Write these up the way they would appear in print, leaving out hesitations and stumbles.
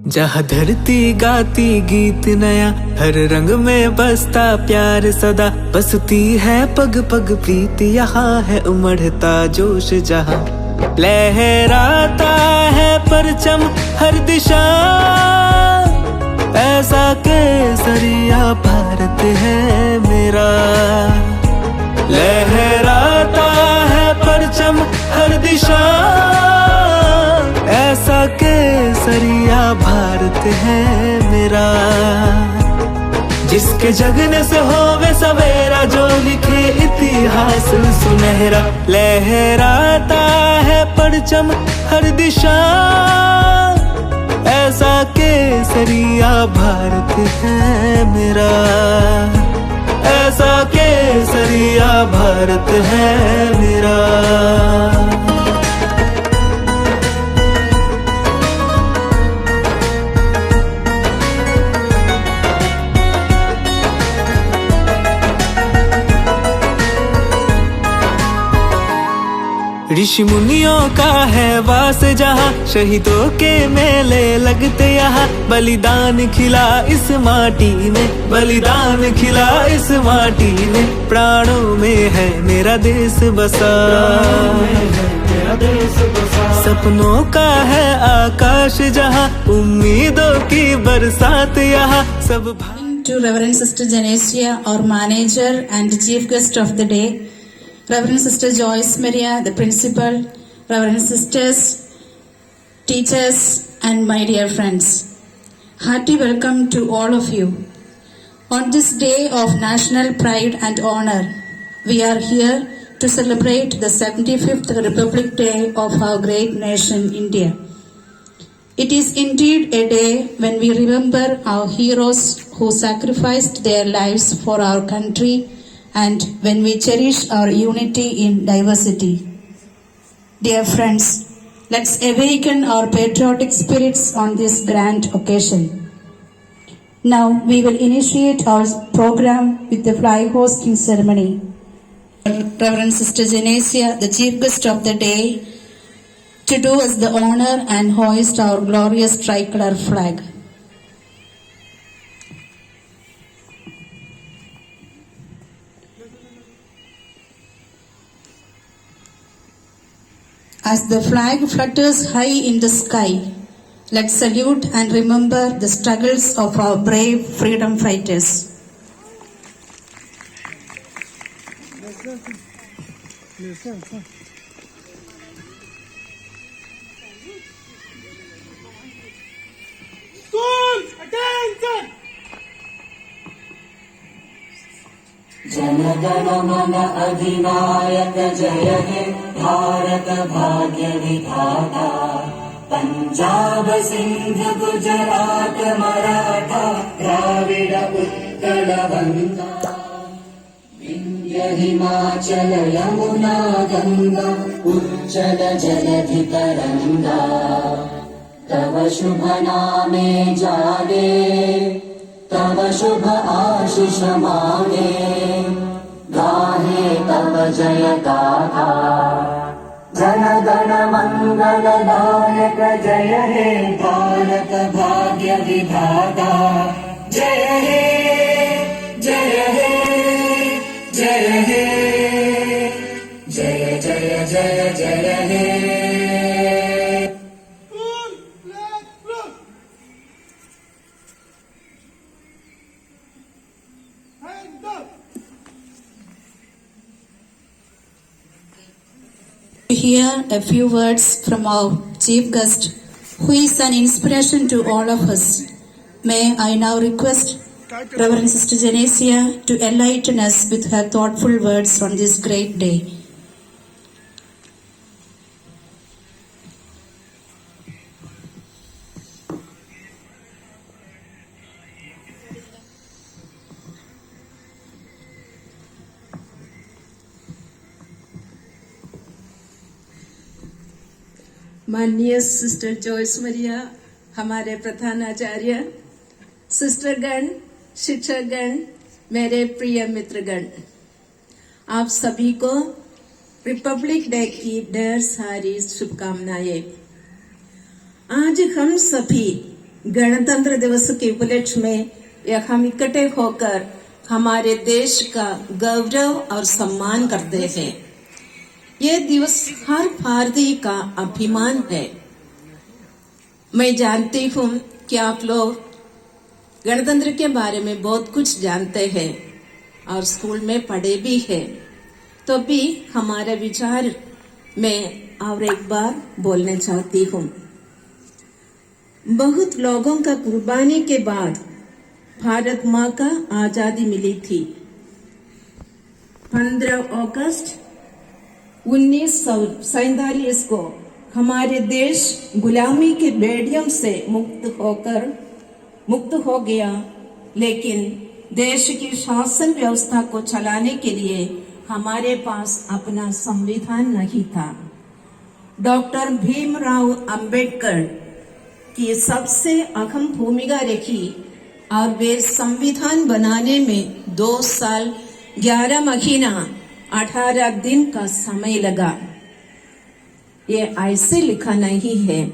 जहाँ धरती गाती गीत नया, हर रंग में बसता प्यार सदा, बसती है पग पग प्रीत, यहाँ है उमड़ता जोश जहाँ लहराता है परचम हर दिशा, ऐसा केसरिया भारत है मेरा। लहराता है परचम हर दिशा, ऐसा केसरिया भारत है मेरा। जिसके जगने से होवे सवेरा, जो लिखे इतिहास सुनहरा, लहराता है परचम हर दिशा, ऐसा केसरिया भारत है मेरा। ऐसा केसरिया भारत है मेरा। ऋषि मुनियों का है वास जहाँ, शहीदों के मेले लगते यहाँ, बलिदान खिला इस माटी में, बलिदान खिला इस माटी में, प्राणों में है मेरा देश बसा, सपनों का है आकाश जहाँ, उम्मीदों की बरसात यहाँ सब। To Reverend Sister Genesia, our manager and chief guest of the day, Reverend Sister Joyce Maria, the principal, Reverend Sisters, teachers, and my dear friends. Hearty welcome to all of you. On this day of national pride and honor, we are here to celebrate the 75th Republic Day of our great nation, India. It is indeed a day when we remember our heroes who sacrificed their lives for our country, and when we cherish our unity in diversity. Dear friends, let's awaken our patriotic spirits on this grand occasion. Now we will initiate our program with the flag hosting ceremony. Reverend Sister Genesia, the chief guest of the day, to do us the honor and hoist our glorious tricolor flag. As the flag flutters high in the sky, let's salute and remember the struggles of our brave freedom fighters. School, attention! जनगण मन अधिनायक जय हे भारत भाग्य विधाता, पंजाब सिंध गुजरात मराठा द्राविड उत्कल वंगा, विंध्य हिमाचल यमुना गंगा उच्चल जलधि तरंगा, तव शुभ नामे जागे, तव शुभ आशीष मांगे, गाहे तव जय गाथा, जन गण मंगल दायक जय हे भारत भाग्य विधाता, जय हे जय हे जय हे जय जय जय जय हे। To hear a few words from our chief guest, who is an inspiration to all of us. May I now request Reverend Sister Genesia to enlighten us with her thoughtful words on this great day. माननीय sister Joyce मरिया, हमारे प्रधानाचार्य, सिस्टरगण, शिक्षकगण, मेरे प्रिय मित्रगण, आप सभी को Republic day की ढेर सारी शुभकामनाएं। आज हम सभी गणतंत्र दिवस के उपलक्ष्य में हम इकट्ठे होकर हमारे देश का गौरव और सम्मान करते हैं। ये दिवस हर भारतीय का अभिमान है। मैं जानती हूँ कि आप लोग गणतंत्र के बारे में बहुत कुछ जानते हैं और स्कूल में पढ़े भी हैं, तो भी हमारे विचार में और एक बार बोलना चाहती हूँ। बहुत लोगों का कुर्बानी के बाद भारत माँ का आजादी मिली थी। 15 अगस्त 1947 को हमारे देश गुलामी के बेड़ियों से मुक्त हो गया, लेकिन देश की शासन व्यवस्था को चलाने के लिए हमारे पास अपना संविधान नहीं था। डॉक्टर भीमराव अंबेडकर की सबसे अहम भूमिका रही और वे संविधान बनाने में 2 साल 11 महीना 18 दिन का समय लगा। ये ऐसे लिखा नहीं है।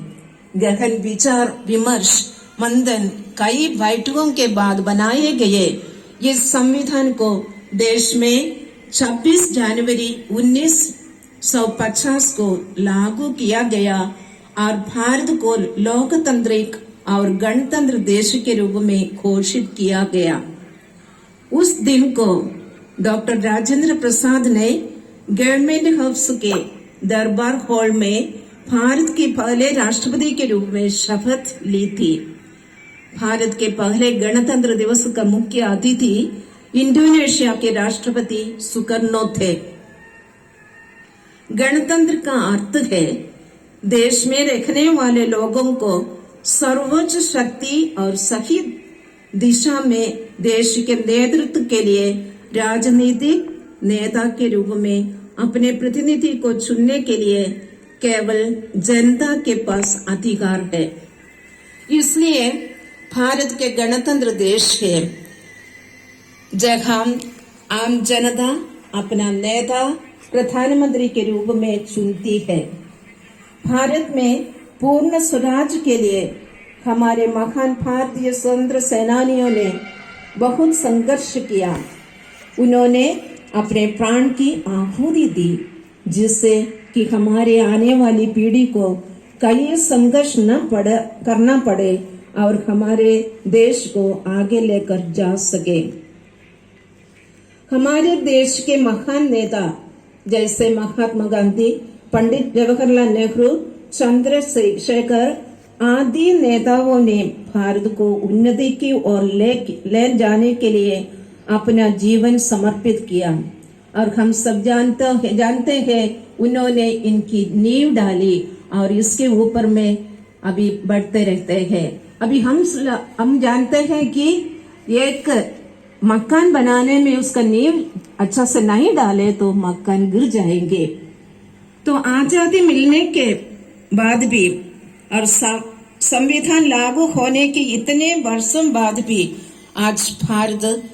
गहन विचार विमर्श मंथन कई बैठकों के बाद बनाए गए इस संविधान को देश में 26 जनवरी 1950 को लागू किया गया और भारत को लोकतांत्रिक और गणतंत्र देश के रूप में घोषित किया गया। उस दिन को डॉक्टर राजेंद्र प्रसाद ने गवर्नमेंट हाउस के दरबार हॉल में भारत के पहले राष्ट्रपति के रूप में शपथ ली थी। भारत के पहले गणतंत्र दिवस का मुख्य अतिथि इंडोनेशिया के राष्ट्रपति सुकर्नो थे। गणतंत्र का अर्थ है देश में रहने वाले लोगों को सर्वोच्च शक्ति और सही दिशा में देश के नेतृत्व के लिए राजनीतिक नेता के रूप में अपने प्रतिनिधि को चुनने के लिए केवल जनता के पास अधिकार है। इसलिए भारत के गणतंत्र देश है जहां आम जनता अपना नेता प्रधानमंत्री के रूप में चुनती है। भारत में पूर्ण स्वराज के लिए हमारे महान भारतीय स्वतंत्र सेनानियों ने बहुत संघर्ष किया। उन्होंने अपने प्राण की आहुति दी, जिससे कि हमारे आने वाली पीढ़ी को कई संघर्ष करना पड़े और हमारे देश को आगे लेकर जा सके। हमारे देश के महान नेता जैसे महात्मा गांधी, पंडित जवाहरलाल नेहरू, चंद्रशेखर आदि नेताओं ने भारत को उन्नति की ओर ले जाने के लिए अपना जीवन समर्पित किया और हम सब जानते हैं उन्होंने इनकी नींव डाली और इसके ऊपर में अभी बढ़ते रहते हैं। अभी हम जानते हैं कि एक मकान बनाने में उसका नींव अच्छा से नहीं डाले तो मकान गिर जाएंगे। तो आजादी मिलने के बाद भी और संविधान लागू होने के इतने वर्षों बाद भी आज भारत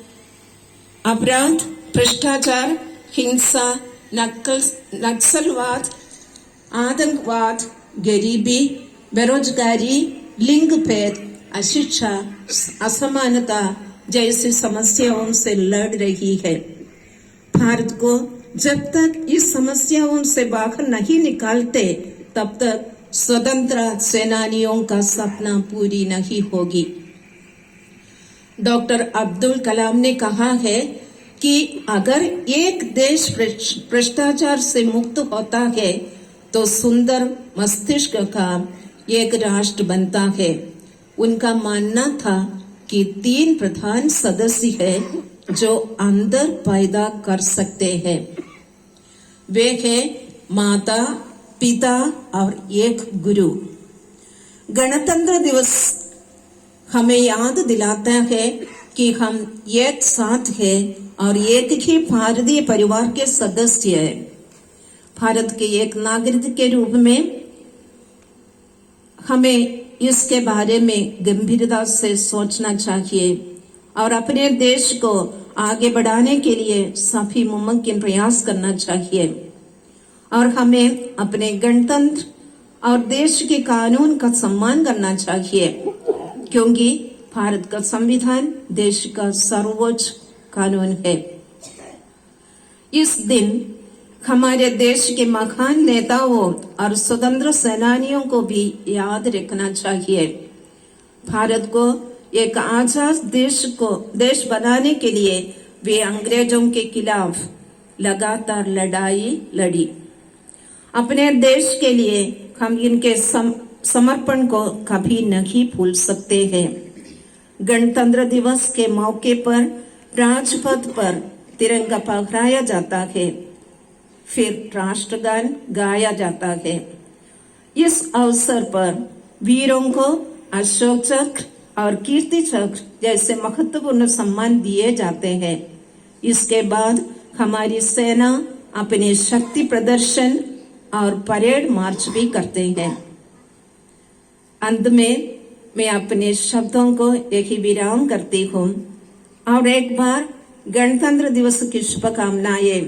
अपराध, भ्रष्टाचार, हिंसा, नक्सलवाद, आतंकवाद, गरीबी, बेरोजगारी, लिंग भेद, अशिक्षा, असमानता जैसी समस्याओं से लड़ रही है। भारत को जब तक इस समस्याओं से बाहर नहीं निकालते तब तक स्वतंत्र सेनानियों का सपना पूरी नहीं होगी। डॉक्टर अब्दुल कलाम ने कहा है कि अगर एक देश भ्रष्टाचार से मुक्त होता है तो सुंदर मस्तिष्क का एक राष्ट्र बनता है। उनका मानना था कि 3 प्रधान सदस्य है जो अंदर पैदा कर सकते हैं। वे हैं माता, पिता और एक गुरु। गणतंत्र दिवस हमें याद दिलाता है कि हम एक साथ हैं और एक ही भारतीय परिवार के सदस्य हैं। भारत के एक नागरिक के रूप में हमें इसके बारे में गंभीरता से सोचना चाहिए और अपने देश को आगे बढ़ाने के लिए सभी मुमकिन प्रयास करना चाहिए और हमें अपने गणतंत्र और देश के कानून का सम्मान करना चाहिए। क्योंकि भारत का संविधान देश का सर्वोच्च कानून है। इस दिन हमारे देश के महान नेताओं और स्वतंत्र सेनानियों को भी याद रखना चाहिए। भारत को एक आजाद देश बनाने के लिए वे अंग्रेजों के खिलाफ लगातार लड़ाई लड़ी। अपने देश के लिए हम इनके समर्पण को कभी नहीं भूल सकते हैं। गणतंत्र दिवस के मौके पर राजपथ पर तिरंगा फहराया जाता है, फिर राष्ट्रगान गाया जाता है। इस अवसर पर वीरों को अशोक चक्र और कीर्ति चक्र जैसे महत्वपूर्ण सम्मान दिए जाते हैं। इसके बाद हमारी सेना अपनी शक्ति प्रदर्शन और परेड मार्च भी करते हैं। अंत में मैं अपने शब्दों को यही विराम करती हूँ और एक बार गणतंत्र दिवस की शुभकामनाएं।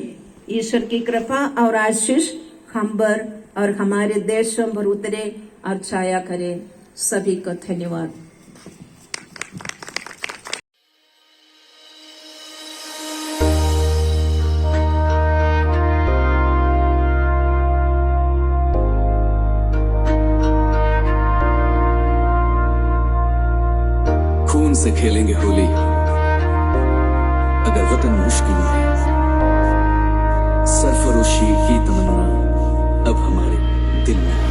ईश्वर की कृपा और आशीष हम पर और हमारे देशों पर उतरे और छाया करे। सभी को धन्यवाद। खून से खेलेंगे होली अगर वतन मुश्किल में है। सरफरोशी की तमन्ना अब हमारे दिल में है।